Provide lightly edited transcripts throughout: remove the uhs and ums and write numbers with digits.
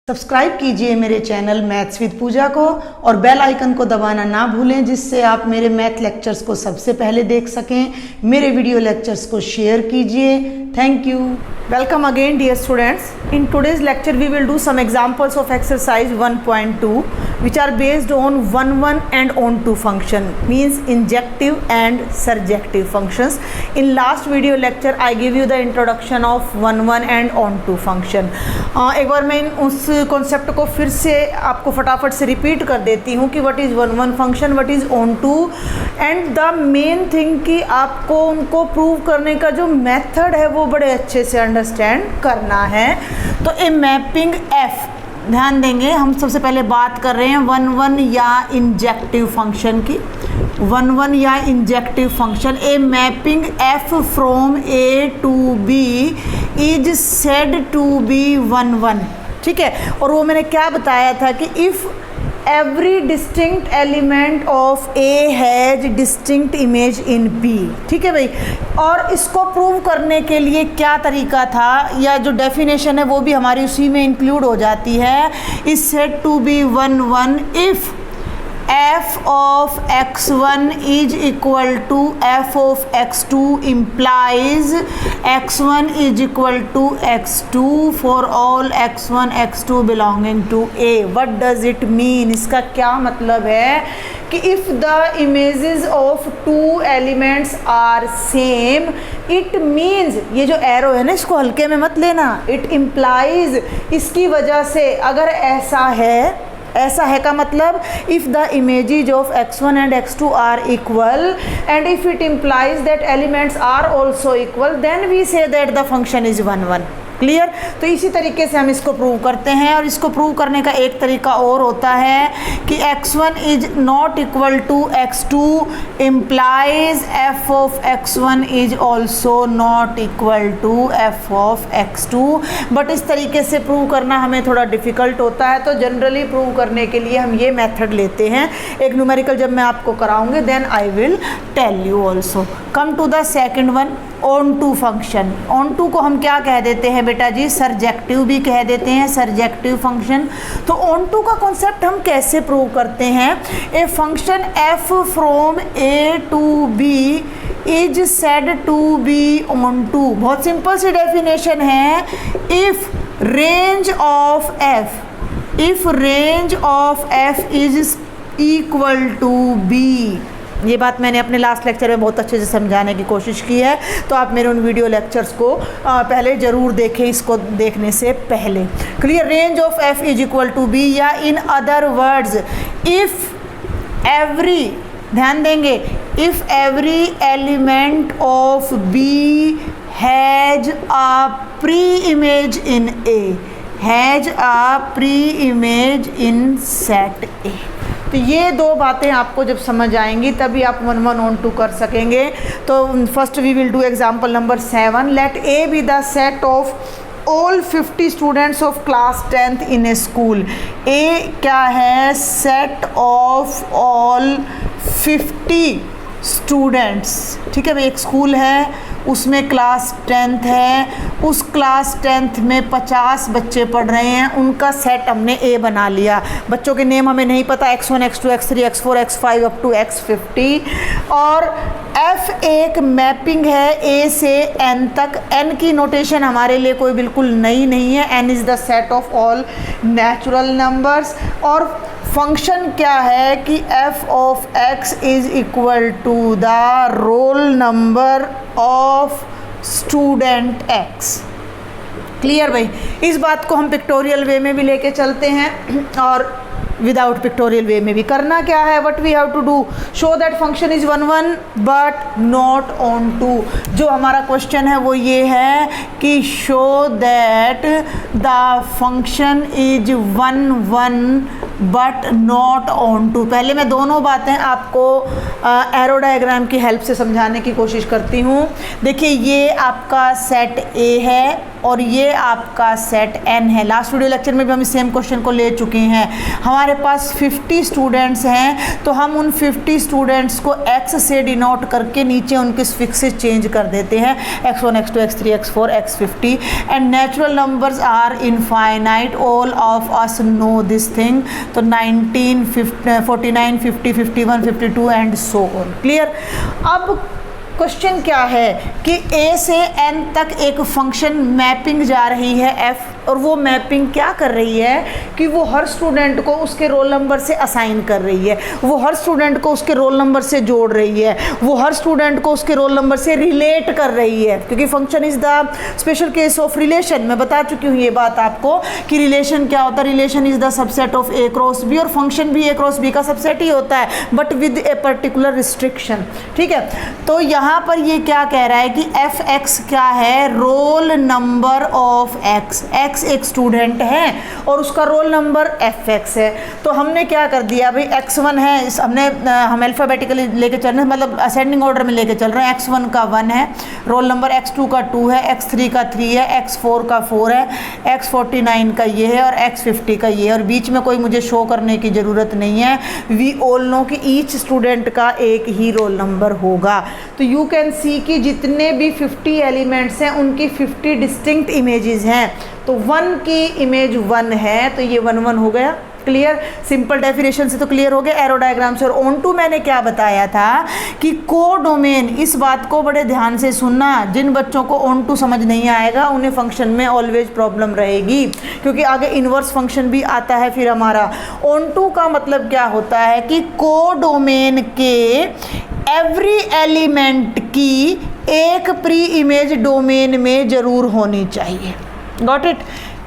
Subscribe कीजिए मेरे channel maths with पूजा को और बेल आइकन को दबाना ना भूलें, जिससे आप मेरे मैथ लेक्चर्स को सबसे पहले देख सकें। मेरे वीडियो लेक्चर्स को शेयर कीजिए। Thank you. Welcome again dear students. In today's lecture we will do some examples of exercise 1.2 which are based on on1 and on2 function, means injective and surjective functions. In last video lecture I give you the introduction of on1 and on2 function. एक बार मैं उस concept को फिर से आपको फटाफट से repeat कर देती हूँ कि what is on1 function, what is on2, and the main thing कि आपको उनको प्रूव करने का जो मेथड है वो बड़े अच्छे से अंडरस्टैंड करना है। तो ए मैपिंग एफ, ध्यान देंगे हम सबसे पहले बात कर रहे हैं on1 या इंजेक्टिव फंक्शन की। on1 या injective function, a mapping F from A to B is said to be on1, ठीक है। और वो मैंने क्या बताया था कि if every distinct element of A has distinct image in B, ठीक है भाई। और इसको प्रूव करने के लिए क्या तरीका था, या जो डेफिनेशन है वो भी हमारी उसी में इंक्लूड हो जाती है। Is said to be on1 if f of x1 is equal to f of x2 implies x1 is equal to x2 for all x1 x2 belonging to A. What does it mean? इसका क्या मतलब है कि if the images of two elements are same, it means, ये जो arrow है ना इसको हल्के में मत लेना, it implies, इसकी वजह से अगर ऐसा है का मतलब if the images of x1 and x2 are equal and if it implies that elements are also equal, then we say that the function is on1. Clear. तो इसी तरीके से हम इसको प्रूव करते हैं। और इसको प्रूव करने का एक तरीका और होता है कि x1 is not equal to x2 implies f of x1 is also not equal to f of x2। But इस तरीके से प्रूव करना हमें थोड़ा डिफ़िकल्ट होता है, तो जनरली प्रूव करने के लिए हम ये मेथड लेते हैं। एक न्यूमेरिकल जब मैं आपको कराऊंगी then I will tell you also. Come to the second one, on2 function. on2 को हम क्या कह देते हैं बेटा जी, सरजेक्टिव भी कह देते हैं, सरजेक्टिव फंक्शन। तो on2 का कॉन्सेप्ट हम कैसे प्रूव करते हैं। A function f from a to b is said to be on2। बहुत सिंपल सी डेफिनेशन है, if range of f is equal to b। ये बात मैंने अपने लास्ट लेक्चर में बहुत अच्छे से समझाने की कोशिश की है, तो आप मेरे उन वीडियो लेक्चर्स को पहले ज़रूर देखें, इसको देखने से पहले। Clear. Range of f is equal to B, या in other words if every, ध्यान देंगे, if every element of b has a pre image in a, has a pre image in set a। तो ये दो बातें आपको जब समझ आएंगी तभी आप on1 on2 कर सकेंगे। तो first we will do example number 7। Let A be the set of all 50 students of class 10th in a school. A क्या है, सेट ऑफ ऑल 50 स्टूडेंट्स, ठीक है भाई। एक स्कूल है, उसमें क्लास 10th है, उस क्लास 10th में 50 बच्चे पढ़ रहे हैं, उनका सेट हमने ए बना लिया। बच्चों के नेम हमें नहीं पता, x1 x2 x3 x4 x5 up to x50। और f एक मैपिंग है a से n तक। n की नोटेशन हमारे लिए कोई बिल्कुल नई नहीं है, n is the set of all natural numbers. और फंक्शन क्या है कि f of x is equal to the roll number of student x। Clear भाई। इस बात को हम पिक्टोरियल वे में भी लेके चलते हैं और विदाउट पिक्टोरियल वे में भी। करना क्या है, what we have to do, show that function is on1 but not on2। जो हमारा क्वेश्चन है वो ये है कि show that the function is on1 but not onto. पहले मैं दोनों बातें आपको एरो डायग्राम की हेल्प से समझाने की कोशिश करती हूँ। देखिए ये आपका सेट ए है और ये आपका सेट एन है। लास्ट वीडियो लेक्चर में भी हम इस सेम क्वेश्चन को ले चुके हैं। हमारे पास 50 स्टूडेंट्स हैं तो हम उन 50 स्टूडेंट्स को x से डिनोट करके नीचे उनके फिक्सेस चेंज कर देते हैं, x1 x2 x3 x4 x50 and natural numbers are infinite, all of us know this thing. तो 19 49 50 51 52 एंड सो ऑन। क्लियर। अब क्वेश्चन क्या है कि ए से एन तक एक फंक्शन मैपिंग जा रही है एफ, और वो मैपिंग क्या कर रही है कि वो हर स्टूडेंट को उसके रोल नंबर से असाइन कर रही है, वो हर स्टूडेंट को उसके रोल नंबर से जोड़ रही है, वो हर स्टूडेंट को उसके रोल नंबर से रिलेट कर रही है, क्योंकि function is the special case of relation. मैं बता चुकी हूँ ये बात आपको कि रिलेशन क्या होता है। Relation is the subset of A cross B, और फंक्शन भी ए क्रॉस बी का सबसेट ही होता है, but with a particular restriction. ठीक है, तो यहाँ पर ये क्या कह रहा है कि एफ एक्स क्या है, roll number of x. X एक स्टूडेंट है और उसका रोल नंबर एफ एक्स है। तो हमने क्या कर दिया भाई, x1 है, हम अल्फ़ाबेटिकली लेके चल रहे हैं, मतलब असेंडिंग ऑर्डर में लेके चल रहे हैं। x1 का 1 है, रोल नंबर x2 का 2 है, x3 का 3 है, x4 का 4 है, x49 का ये है और x50 का ये है, और बीच में कोई मुझे शो करने की ज़रूरत नहीं है। वी ऑल नो कि ईच स्टूडेंट का एक ही रोल नंबर होगा। तो यू कैन सी कि जितने भी 50 एलिमेंट्स हैं उनकी 50 डिस्टिंक्ट इमेजेस हैं। तो 1 की इमेज 1 है तो ये 1 1 हो गया। क्लियर, सिंपल डेफिनेशन से तो क्लियर हो गया, एरो डायग्राम से। और ऑन टू मैंने क्या बताया था कि कोडोमेन, इस बात को बड़े ध्यान से सुनना, जिन बच्चों को ऑन टू समझ नहीं आएगा उन्हें फंक्शन में ऑलवेज प्रॉब्लम रहेगी, क्योंकि आगे इन्वर्स फंक्शन भी आता है फिर हमारा। ऑन टू का मतलब क्या होता है कि कोडोमेन के एवरी एलिमेंट की एक प्री इमेज डोमेन में जरूर होनी चाहिए। Got it.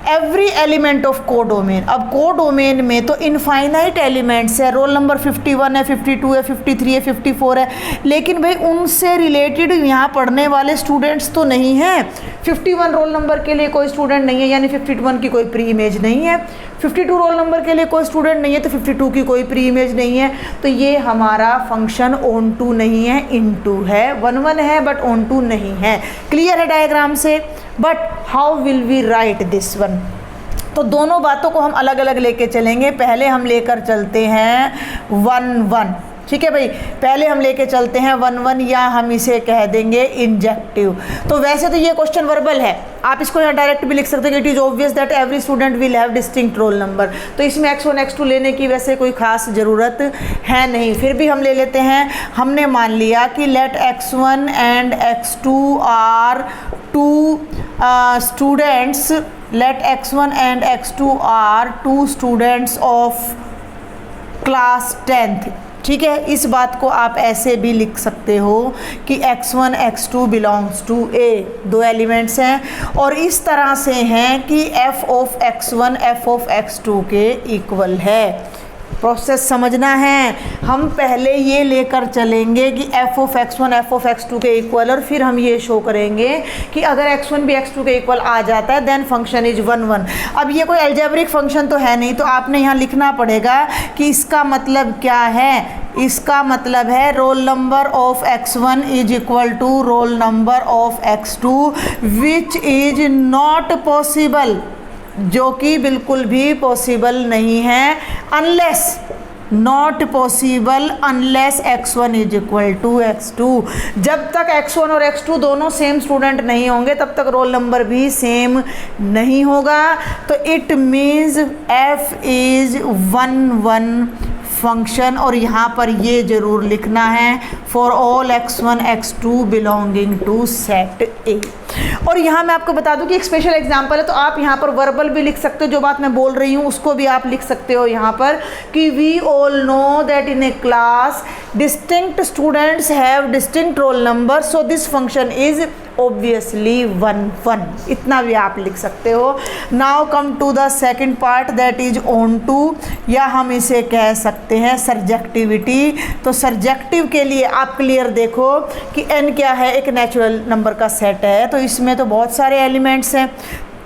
Every element of codomain. अब कोडोमेन में तो इनफाइनाइट एलिमेंट्स है, रोल नंबर 51 है, 52 है, 53 है, 54 है, लेकिन भाई उनसे रिलेटेड यहाँ पढ़ने वाले स्टूडेंट्स तो नहीं हैं। 51 रोल नंबर के लिए कोई स्टूडेंट नहीं है, यानी 51 की कोई प्री इमेज नहीं है। 52 रोल नंबर के लिए कोई स्टूडेंट नहीं है तो 52 की कोई प्री इमेज नहीं है। तो ये हमारा फंक्शन ऑन टू नहीं है, इन टू है। 1 1 है बट ऑन टू नहीं है। क्लियर है डायग्राम से। But how will we write this one? तो दोनों बातों को हम अलग अलग लेके चलेंगे। पहले हम लेकर चलते हैं 1 1। ठीक है भाई, पहले हम लेके चलते हैं 1 1, या हम इसे कह देंगे इंजेक्टिव। तो वैसे तो ये क्वेश्चन वर्बल है, आप इसको यहाँ डायरेक्ट भी लिख सकते हैं कि it is obvious that every student will have distinct roll number. तो इसमें x1 x2 लेने की वैसे कोई खास ज़रूरत है नहीं, फिर भी हम ले लेते हैं। हमने मान लिया कि let x1 and x2 are 2 students, let x1 and x2 are 2 students of class 10th। ठीक है, इस बात को आप ऐसे भी लिख सकते हो कि x1 x2 belongs to a। 2 elements हैं और इस तरह से हैं कि f of x1 f of x2 के इक्वल है। प्रोसेस समझना है। हम पहले ये लेकर चलेंगे कि f of x1 f of x2 के इक्वल, और फिर हम ये शो करेंगे कि अगर x1 भी x2 के इक्वल आ जाता है देन फंक्शन इज 1 1। अब ये कोई अलजेब्रिक फंक्शन तो है नहीं, तो आपने यहाँ लिखना पड़ेगा कि इसका मतलब क्या है। इसका मतलब है roll number of x1 is equal to roll number of x2 which is not possible, जो कि बिल्कुल भी पॉसिबल नहीं है, unless, not possible unless x1 is equal to x2। जब तक x1 और x2 दोनों सेम स्टूडेंट नहीं होंगे तब तक रोल नंबर भी सेम नहीं होगा। तो it means f is 1 1 function, और यहाँ पर ये जरूर लिखना है for all x1 x2 belonging to set A. और यहाँ मैं आपको बता दूं कि एक स्पेशल एग्जांपल है, तो आप यहाँ पर वर्बल भी लिख सकते हो, जो बात मैं बोल रही हूँ उसको भी आप लिख सकते हो यहाँ पर कि we all know that in a class distinct students have distinct roll number, so this function is obviously 1 1। इतना भी आप लिख सकते हो। Now come to the second part that is onto, या हम इसे कह सकते हैं सर्जेक्टिविटी। तो सर्जेक्टिव के लिए आप क्लियर देखो कि n क्या है, एक नेचुरल नंबर का सेट है, तो इसमें तो बहुत सारे एलिमेंट्स हैं।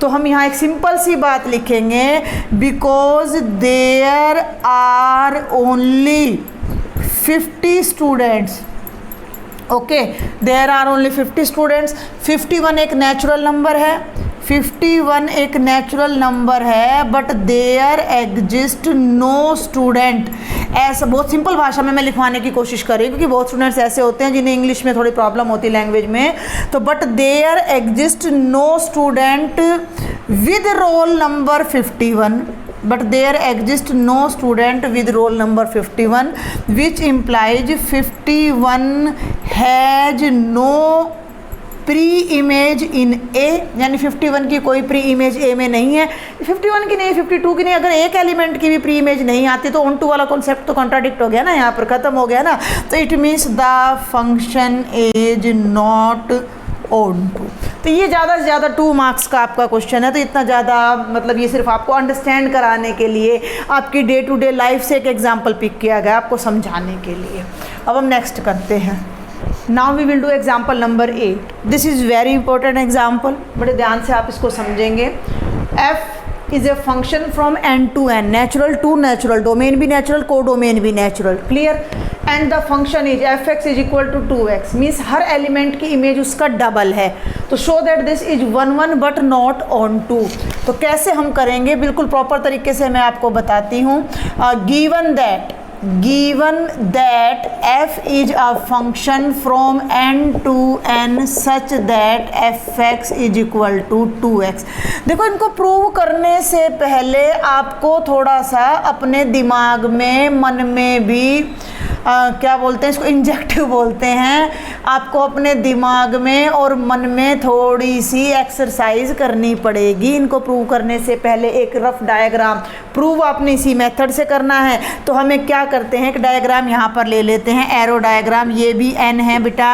तो हम यहाँ एक सिंपल सी बात लिखेंगे, because there are only 50 students. Okay, there are only 50 students. 51 एक नेचुरल नंबर है, 51 एक नेचुरल नंबर है, but there exist no student. ऐसा बहुत सिंपल भाषा में मैं लिखवाने की कोशिश कर रही हूँ, क्योंकि बहुत स्टूडेंट्स ऐसे होते हैं जिन्हें इंग्लिश में थोड़ी प्रॉब्लम होती है लैंग्वेज में। तो but there exist no student with roll number 51, but there exists no student with roll number 51, which implies 51 has no pre image in A, यानी 51 की कोई प्री इमेज ए में नहीं है। 51 की नहीं, 52 की नहीं, अगर एक एलिमेंट की भी प्री इमेज नहीं आती तो ऑन टू वाला कॉन्सेप्ट तो कॉन्ट्राडिक्ट हो गया ना, यहाँ पर खत्म हो गया ना। तो it means the function is not onto. तो ये ज़्यादा से ज़्यादा 2 मार्क्स का आपका क्वेश्चन है, तो इतना ज़्यादा मतलब ये सिर्फ आपको अंडरस्टैंड कराने के लिए, आपकी डे टू डे लाइफ से एक एग्जांपल पिक किया गया आपको समझाने के लिए। अब हम नेक्स्ट करते हैं। Now we will do example number 8। This is very important example, बड़े ध्यान से आप इसको समझेंगे। F is a function from N to N, natural to natural, domain भी नेचुरल, को डोमेन भी natural, clear. And the function is F X is equal to 2x, means हर element की इमेज उसका डबल है। तो show that this is 1 1 but not on 2। तो कैसे हम करेंगे, बिल्कुल प्रॉपर तरीके से मैं आपको बताती हूँ। given that f is a function from n to n such that fx is equal to 2x। देखो, इनको प्रूव करने से पहले आपको थोड़ा सा अपने दिमाग में, मन में भी क्या बोलते हैं इसको, इंजेक्टिव बोलते हैं, आपको अपने दिमाग में और मन में थोड़ी सी एक्सरसाइज करनी पड़ेगी। इनको प्रूव करने से पहले एक रफ डायग्राम, प्रूव आपने इसी मेथड से करना है। तो हमें क्या करते हैं, एक डायग्राम यहाँ पर ले लेते हैं, एरो डायग्राम। ये भी n है बेटा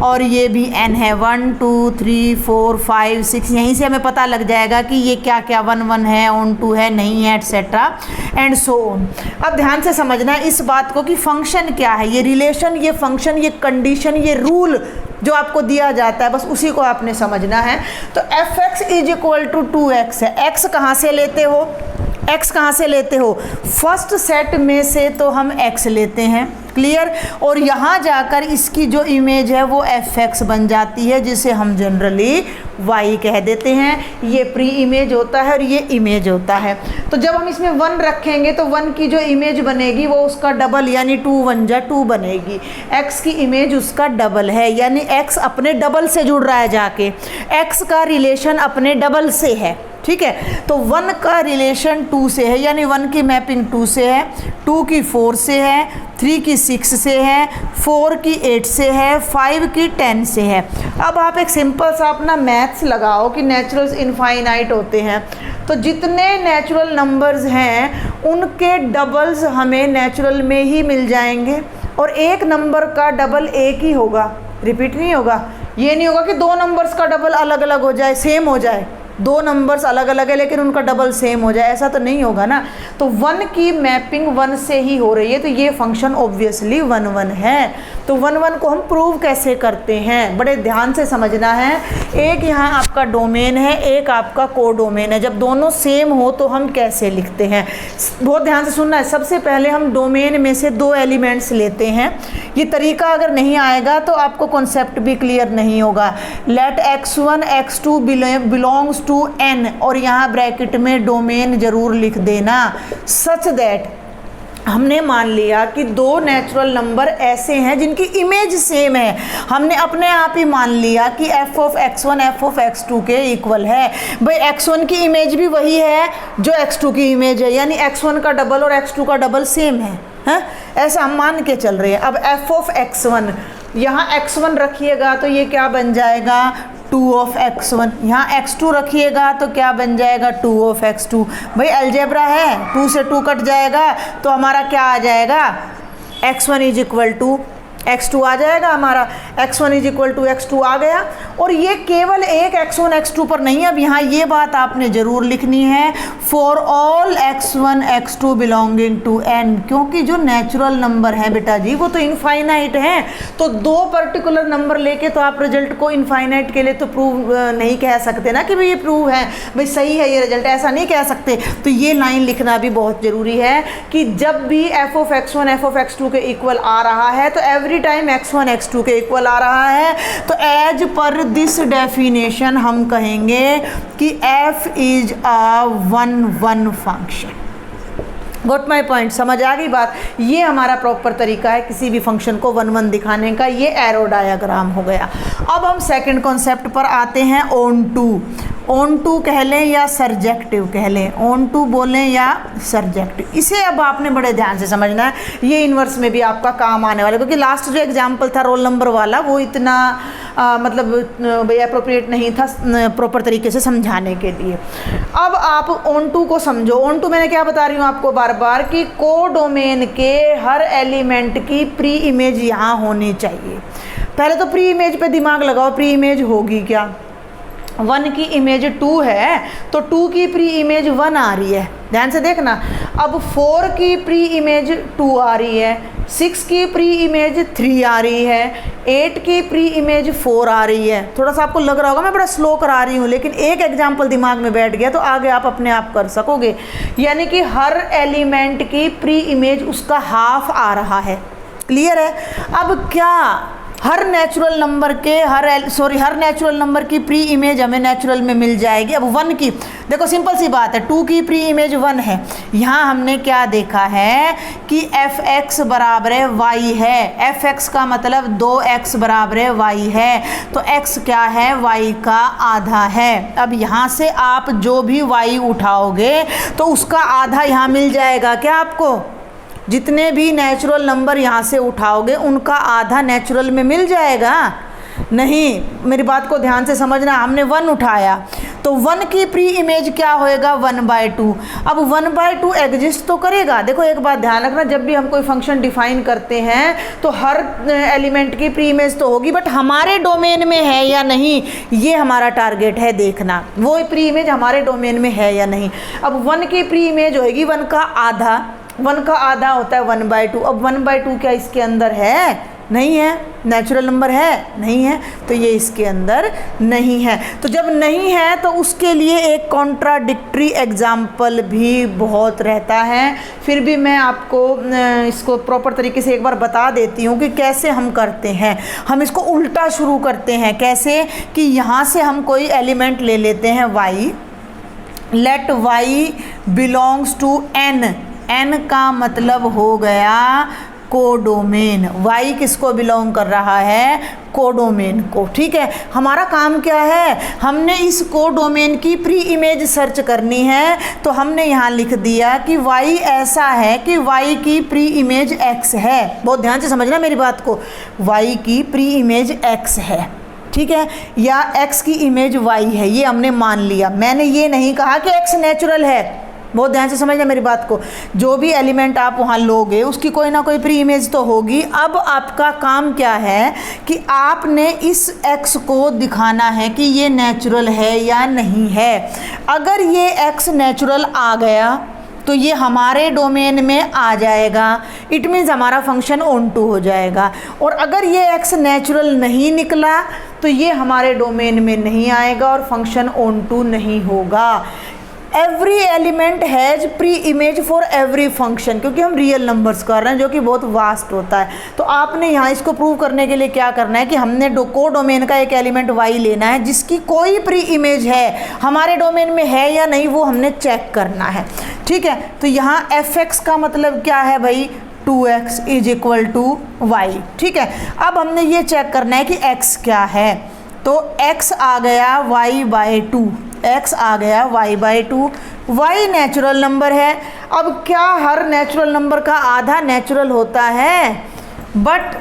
और ये भी n है, 1 2 3 4 5 6। यहीं से हमें पता लग जाएगा कि ये क्या क्या 1 1 है, ऑन 2 है, नहीं है, एटसेट्रा एंड सो ऑन। अब ध्यान से समझना है इस बात को कि फंक्शन क्या है, ये रिलेशन, ये फंक्शन, ये कंडीशन, ये रूल जो आपको दिया जाता है, बस उसी को आपने समझना है। तो F X is equal to 2x है। x कहाँ से लेते हो, x कहाँ से लेते हो, फर्स्ट सेट में से तो हम x लेते हैं, क्लियर। और यहाँ जाकर इसकी जो इमेज है वो एफ एक्स बन जाती है, जिसे हम जनरली y कह देते हैं। ये प्री इमेज होता है और ये इमेज होता है। तो जब हम इसमें 1 रखेंगे तो 1 की जो इमेज बनेगी वो उसका डबल, यानी 2 1 जा 2 बनेगी। x की इमेज उसका डबल है, यानी x अपने डबल से जुड़ रहा है जाके, x का रिलेशन अपने डबल से है, ठीक है। तो 1 का रिलेशन 2 से है, यानी 1 की मैपिंग 2 से है, 2 की 4 से है, 3 की 6 से है, 4 की 8 से है, 5 की 10 से है। अब आप एक सिंपल सा अपना मैथ्स लगाओ कि नेचुरल्स इनफाइनाइट होते हैं, तो जितने नेचुरल नंबर्स हैं उनके डबल्स हमें नेचुरल में ही मिल जाएंगे, और एक नंबर का डबल एक ही होगा, रिपीट नहीं होगा। ये नहीं होगा कि 2 नंबर्स का डबल अलग अलग हो जाए, सेम हो जाए, 2 नंबर्स अलग अलग है लेकिन उनका डबल सेम हो जाए, ऐसा तो नहीं होगा ना। तो 1 की मैपिंग 1 से ही हो रही है, तो ये फंक्शन ऑब्वियसली 1 1 है। तो 1 1 को हम प्रूव कैसे करते हैं, बड़े ध्यान से समझना है। एक यहाँ आपका डोमेन है, एक आपका को डोमेन है। जब दोनों सेम हो तो हम कैसे लिखते हैं, बहुत ध्यान से सुनना है। सबसे पहले हम डोमेन में से 2 एलिमेंट्स लेते हैं। ये तरीका अगर नहीं आएगा तो आपको कॉन्सेप्ट भी क्लियर नहीं होगा। Late x1 x2 belongs to n, और यहाँ ब्रैकेट में डोमेन जरूर लिख देना, सच दैट हमने मान लिया कि 2 नेचुरल नंबर ऐसे हैं जिनकी इमेज सेम है। हमने अपने आप ही मान लिया कि f of x1 f of x2 के इक्वल है। भाई x1 की इमेज भी वही है जो x2 की इमेज है, यानी x1 का डबल और x2 का डबल सेम है, ऐसा हम मान के चल रहे हैं। अब f ऑफ x1, यहाँ x1 रखिएगा तो ये क्या बन जाएगा, 2 ऑफ x1। यहाँ x2 रखिएगा तो क्या बन जाएगा, 2 ऑफ x2। भाई अलजेब्रा है, 2 से 2 कट जाएगा तो हमारा क्या आ जाएगा, x1 is equal to x2 आ जाएगा हमारा, x1 is equal to x2 आ गया। और ये केवल एक x1 x2 पर नहीं, अब यहाँ ये बात आपने ज़रूर लिखनी है, for all x1 x2 belonging to n, क्योंकि जो नेचुरल नंबर हैं बेटा जी वो तो इनफाइनाइट हैं, तो दो पर्टिकुलर नंबर लेके तो आप रिजल्ट को इनफाइनाइट के लिए तो प्रूव नहीं कह सकते ना कि भाई ये प्रूव है, भाई सही है ये रिजल्ट, ऐसा नहीं कह सकते। तो ये लाइन लिखना भी बहुत ज़रूरी है कि जब भी f of x1 f of x2 के इक्वल आ रहा है तो एवरी टाइम x1 x2 के इक्वल आ रहा है, तो एज पर दिस डेफिनेशन हम कहेंगे कि f is a 1 function. Got my point, समझ आ गई बात। ये हमारा प्रॉपर तरीका है किसी भी फंक्शन को 1 दिखाने का, ये एरो डायग्राम हो गया। अब हम सेकंड कॉन्सेप्ट पर आते हैं, ऑन टू कह लें या सरजेक्टिव कह लें, ऑन टू बोलें या सरजेक्टिव। इसे अब आपने बड़े ध्यान से समझना है, ये इन्वर्स में भी आपका काम आने वाला है, क्योंकि लास्ट जो एग्जाम्पल था रोल नंबर वाला वो इतना मतलब भाई अप्रोप्रिएट नहीं था प्रॉपर तरीके से समझाने के लिए। अब आप ऑन टू को समझो। ऑन टू मैंने क्या बता रही हूँ आपको बार बार कि कोडोमेन के हर एलिमेंट की प्री इमेज यहाँ होनी चाहिए। पहले तो प्री इमेज पे दिमाग लगाओ, प्री इमेज होगी क्या? 1 की इमेज 2 है तो 2 की प्री इमेज 1 आ रही है, ध्यान से देखना। अब 4 की प्री इमेज 2 आ रही है, 6 की प्री इमेज 3 आ रही है, 8 की प्री इमेज 4 आ रही है। थोड़ा सा आपको लग रहा होगा मैं बड़ा स्लो करा रही हूँ, लेकिन एक एग्जाम्पल दिमाग में बैठ गया तो आगे आप अपने आप कर सकोगे। यानी कि हर एलिमेंट की प्री इमेज उसका हाफ आ रहा है, क्लियर है? अब क्या हर नेचुरल नंबर के हर नेचुरल नंबर की प्री इमेज हमें नेचुरल में मिल जाएगी? अब 1 की देखो सिंपल सी बात है, 2 की प्री इमेज 1 है। यहाँ हमने क्या देखा है कि fx बराबर है y है, fx का मतलब 2x बराबर है y है, तो x क्या है? y का आधा है। अब यहाँ से आप जो भी y उठाओगे तो उसका आधा यहाँ मिल जाएगा क्या आपको? जितने भी नेचुरल नंबर यहाँ से उठाओगे उनका आधा नेचुरल में मिल जाएगा? नहीं, मेरी बात को ध्यान से समझना। हमने 1 उठाया तो 1 की प्री इमेज क्या होएगा? 1/2। अब 1/2 एग्जिस्ट तो करेगा। देखो एक बात ध्यान रखना, जब भी हम कोई फंक्शन डिफाइन करते हैं तो हर एलिमेंट की प्री इमेज तो होगी, बट हमारे डोमेन में है या नहीं ये हमारा टारगेट है देखना, वो प्री इमेज हमारे डोमेन में है या नहीं। अब 1 की प्री इमेज होएगी 1 का आधा, 1 का आधा होता है 1/2। अब 1/2 क्या इसके अंदर है? नहीं है। नेचुरल नंबर है? नहीं है, तो ये इसके अंदर नहीं है। तो जब नहीं है तो उसके लिए एक कॉन्ट्राडिक्टरी एग्जाम्पल भी बहुत रहता है। फिर भी मैं आपको इसको प्रॉपर तरीके से एक बार बता देती हूँ कि कैसे हम करते हैं। हम इसको उल्टा शुरू करते हैं। कैसे कि यहाँ से हम कोई एलिमेंट ले लेते हैं y, let y belongs to n। n का मतलब हो गया कोडोमेन। y किसको बिलोंग कर रहा है? कोडोमेन को। ठीक है, हमारा काम क्या है? हमने इस कोडोमेन की प्री इमेज सर्च करनी है। तो हमने यहाँ लिख दिया कि y ऐसा है कि y की प्री इमेज x है। बहुत ध्यान से समझना मेरी बात को, y की प्री इमेज x है, ठीक है, या x की इमेज y है, ये हमने मान लिया। मैंने ये नहीं कहा कि x नेचुरल है। बहुत ध्यान से समझना मेरी बात को। जो भी एलिमेंट आप वहाँ लोगे उसकी कोई ना कोई प्री इमेज तो होगी। अब आपका काम क्या है कि आपने इस x को दिखाना है कि ये नेचुरल है या नहीं है। अगर ये x नेचुरल आ गया तो ये हमारे डोमेन में आ जाएगा, इट मीन्स हमारा फंक्शन ऑन टू हो जाएगा। और अगर ये x नेचुरल नहीं निकला तो ये हमारे डोमेन में नहीं आएगा और फंक्शन ऑन टू नहीं होगा। Every element has pre image for every function, क्योंकि हम रियल नंबर्स कर रहे हैं जो कि बहुत वास्ट होता है। तो आपने यहाँ इसको प्रूव करने के लिए क्या करना है कि हमने को डोमेन का एक एलिमेंट y लेना है जिसकी कोई प्री इमेज है, हमारे डोमेन में है या नहीं वो हमने चेक करना है। ठीक है, तो यहाँ fx का मतलब क्या है भाई? 2x is equal to y। ठीक है, अब हमने ये चेक करना है कि x क्या है। तो x आ गया y/2, x आ गया y/2। y नेचुरल नंबर है। अब क्या हर नेचुरल नंबर का आधा नेचुरल होता है? बट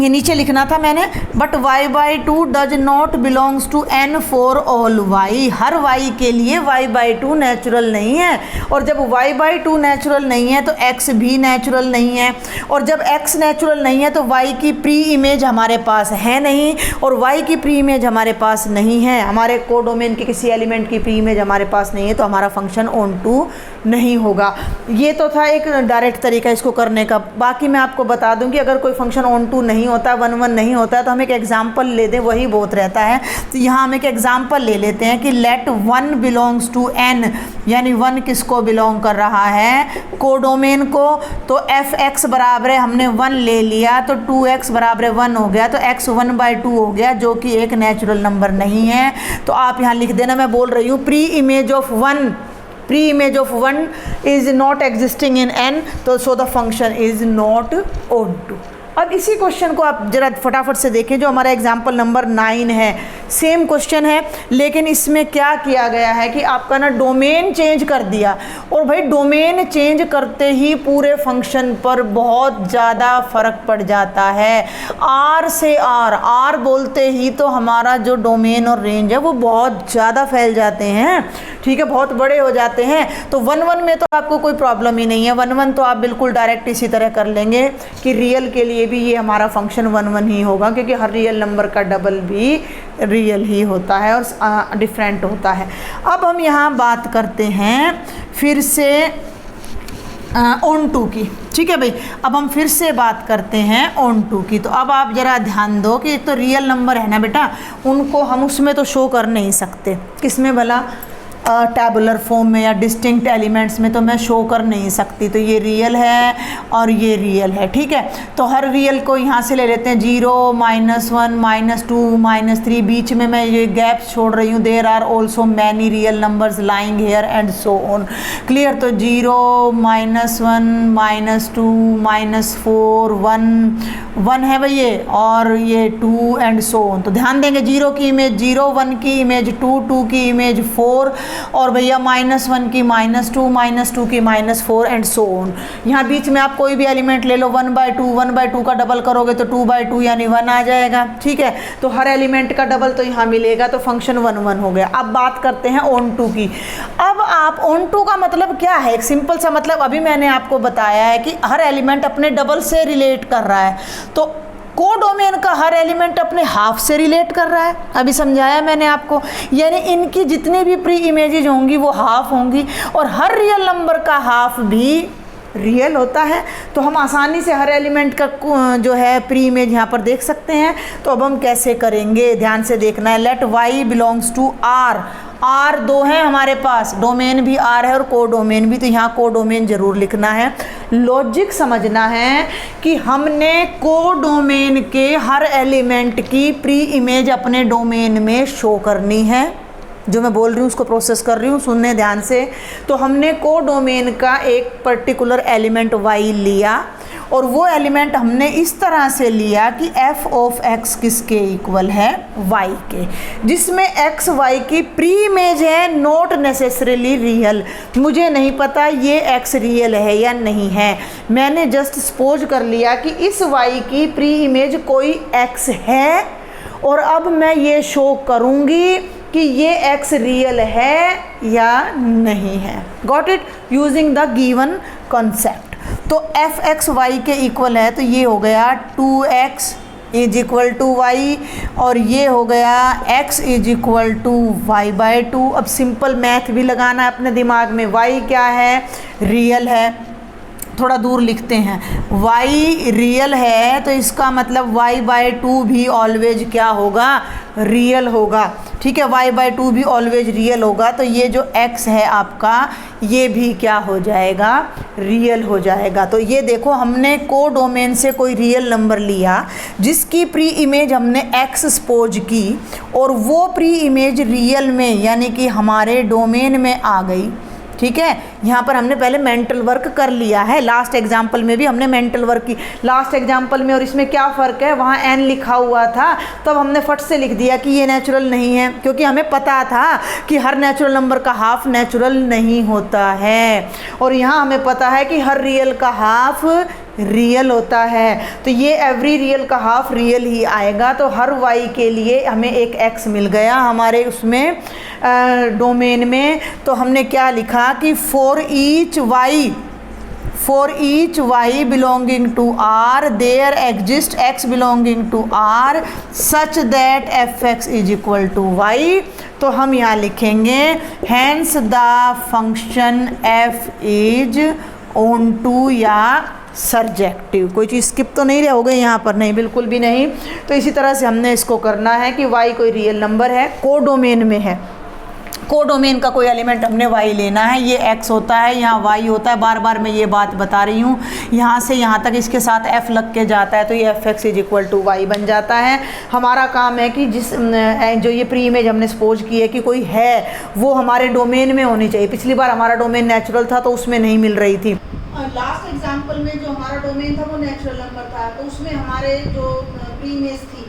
ये नीचे लिखना था मैंने, but y/2 does not belongs to n for all y। हर y के लिए y/2 नेचुरल नहीं है, और जब y/2 नेचुरल नहीं है तो x भी नेचुरल नहीं है, और जब x नेचुरल नहीं है तो y की प्री इमेज हमारे पास है नहीं, और y की प्री इमेज हमारे पास नहीं है, हमारे कोडोमेन के किसी एलिमेंट की प्री इमेज हमारे पास नहीं है, तो हमारा फंक्शन ऑन टू नहीं होगा। ये तो था एक डायरेक्ट तरीका इसको करने का। बाकी मैं आपको बता दूं कि अगर कोई फंक्शन ऑन टू नहीं होता, 1 1 नहीं होता है, तो हम एक एग्जांपल ले दें, वही बहुत रहता है। तो यहाँ हम एक एग्जांपल ले लेते हैं कि लेट 1 बिलोंग्स टू n, यानी 1 किसको बिलोंग कर रहा है, कोडोमेन को। तो f(x) बराबर है, हमने 1 ले लिया तो 2x बराबर 1 हो गया, तो x 1/2 हो गया, जो कि एक नेचुरल नंबर नहीं है। तो आप यहाँ लिख देना, मैं बोल रही हूँ pre image of 1 is not existing in n, तो so the function is not onto। अब इसी क्वेश्चन को आप जरा फटाफट से देखें, जो हमारा एग्जाम्पल नंबर 9 है, सेम क्वेश्चन है, लेकिन इसमें क्या किया गया है कि आपका ना डोमेन चेंज कर दिया, और भाई डोमेन चेंज करते ही पूरे फंक्शन पर बहुत ज़्यादा फर्क पड़ जाता है। आर से आर बोलते ही तो हमारा जो डोमेन और रेंज है वो बहुत ज़्यादा फैल जाते हैं, ठीक है, बहुत बड़े हो जाते हैं। तो 1 1 में तो आपको कोई प्रॉब्लम ही नहीं है, 1 1 तो आप बिल्कुल डायरेक्ट इसी तरह कर लेंगे कि रियल के लिए भी ये हमारा फंक्शन 1 1 ही होगा, क्योंकि हर रियल नंबर का डबल भी रियल ही होता है और डिफरेंट होता है। अब हम यहाँ बात करते हैं फिर से ऑन टू की, ठीक है भाई। अब हम फिर से बात करते हैं ऑन टू की। तो अब आप ज़रा ध्यान दो कि एक तो रियल नंबर है ना बेटा, उनको हम उसमें तो शो कर नहीं सकते, किसमें भला, टैबुलर फॉर्म में या डिस्टिंक्ट एलिमेंट्स में तो मैं शो कर नहीं सकती। तो ये रियल है और ये रियल है, ठीक है। तो हर रियल को यहाँ से ले लेते हैं, 0 -1 -2 -3, बीच में मैं ये गैप्स छोड़ रही हूँ, there are also many real numbers lying here and so on, clear. तो 0 -1 -2 -4 1 है भाई ये, और ये 2 एंड सो ऑन। तो ध्यान देंगे, 0 की इमेज 0, 1 की इमेज 2, 2 की इमेज 4, और भैया -1 की -2 -2 की -4 एंड सो ऑन। यहाँ बीच में आप कोई भी एलिमेंट ले लो, 1/2 का डबल करोगे तो 2/2 यानी 1 आ जाएगा, ठीक है। तो हर एलिमेंट का डबल तो यहाँ मिलेगा, तो फंक्शन 1 1 हो गया। अब बात करते हैं ऑन टू की। अब आप ऑन टू का मतलब क्या है, एक सिंपल सा मतलब अभी मैंने आपको बताया है कि हर एलिमेंट अपने डबल से रिलेट कर रहा है, तो कोडोमेन का हर एलिमेंट अपने हाफ से रिलेट कर रहा है, अभी समझाया मैंने आपको। यानी इनकी जितनी भी प्री इमेजेज होंगी वो हाफ होंगी, और हर रियल नंबर का हाफ भी रियल होता है। तो हम आसानी से हर एलिमेंट का जो है प्री इमेज यहाँ पर देख सकते हैं। तो अब हम कैसे करेंगे, ध्यान से देखना है। Let y belongs to R 2 है हमारे पास, डोमेन भी R है और कोडोमेन भी, तो यहाँ कोडोमेन जरूर लिखना है। लॉजिक समझना है कि हमने कोडोमेन के हर एलिमेंट की प्री इमेज अपने डोमेन में शो करनी है। जो मैं बोल रही हूँ उसको प्रोसेस कर रही हूँ, सुनने ध्यान से। तो हमने कोडोमेन का एक पर्टिकुलर एलिमेंट y लिया, और वो एलिमेंट हमने इस तरह से लिया कि f ऑफ x किसके इक्वल है, y के, जिसमें x y की प्री इमेज है, नॉट नेसेसरीली रियल। मुझे नहीं पता ये x रियल है या नहीं है, मैंने जस्ट सपोज कर लिया कि इस y की प्री इमेज कोई x है, और अब मैं ये शो करूँगी कि ये x रियल है या नहीं है। Got it, using the given concept. तो f(x) y के इक्वल है, तो ये हो गया 2x is equal to y, और ये हो गया x is equal to y/2। अब सिंपल मैथ भी लगाना है अपने दिमाग में। y क्या है, रियल है, थोड़ा दूर लिखते हैं, y रियल है, तो इसका मतलब y/2 भी ऑलवेज क्या होगा, रियल होगा, ठीक है। y/2 भी ऑलवेज रियल होगा, तो ये जो x है आपका, ये भी क्या हो जाएगा, रियल हो जाएगा। तो ये देखो, हमने कोडोमेन से कोई रियल नंबर लिया जिसकी प्री इमेज हमने x सपोज की, और वो प्री इमेज रियल में यानी कि हमारे डोमेन में आ गई, ठीक है। यहाँ पर हमने पहले मेंटल वर्क कर लिया है, लास्ट एग्जाम्पल में भी हमने मेंटल वर्क की। लास्ट एग्जाम्पल में और इसमें क्या फ़र्क है, वहाँ n लिखा हुआ था, तब हमने फट से लिख दिया कि ये नेचुरल नहीं है, क्योंकि हमें पता था कि हर नेचुरल नंबर का हाफ नेचुरल नहीं होता है, और यहाँ हमें पता है कि हर रियल का हाफ रियल होता है। तो ये एवरी रियल का हाफ रियल ही आएगा। तो हर y के लिए हमें एक x मिल गया हमारे उसमें डोमेन में। तो हमने क्या लिखा कि for each y belonging to R there exists x belonging to R such that fx is equal to y। तो हम यहाँ लिखेंगे hence the function f is onto या सर्जेक्टिव। कोई चीज़ स्किप तो नहीं रहोगे यहाँ पर? नहीं, बिल्कुल भी नहीं। तो इसी तरह से हमने इसको करना है कि y कोई रियल नंबर है, कोडोमेन में है, कोडोमेन का कोई एलिमेंट हमने y लेना है, ये x होता है, यहाँ y होता है। बार बार मैं ये बात बता रही हूँ, यहाँ से यहाँ तक इसके साथ f लग के जाता है तो ये fx is equal to y बन जाता है। हमारा काम है कि जो ये प्री इमेज हमने सपोज की है कि कोई है, वो हमारे डोमेन में होनी चाहिए। पिछली बार हमारा डोमेन नेचुरल था तो उसमें नहीं मिल रही थी। लास्ट एग्जाम्पल में जो हमारा डोमेन था वो नेचुरल नंबर था, तो उसमें हमारे जो प्री इमेज थी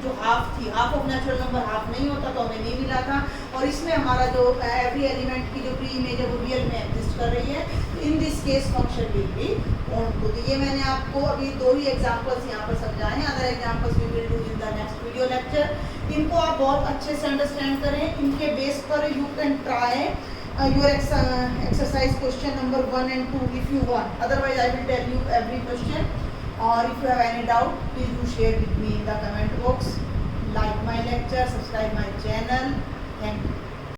जो हाफ थी, half of natural number half नहीं होता तो हमें नहीं मिला था। और इसमें हमारा जो एवरी एलिमेंट की जो प्री इमेज है वो रियल में एग्जिस्ट कर रही है। In this case function will be onto. तो ये मैंने आपको अभी 2 ही एग्जांपल्स यहाँ पर समझाए हैं। Other examples we will do in the next video lecture. इनको आप बहुत अच्छे से अंडरस्टैंड करें। इनके बेस पर you can try your exercise question number 1 and 2 if you want. Otherwise I will tell you every question, or if you have any doubt please do share with me in the comment box. Like my lecture, subscribe my channel. Thank you.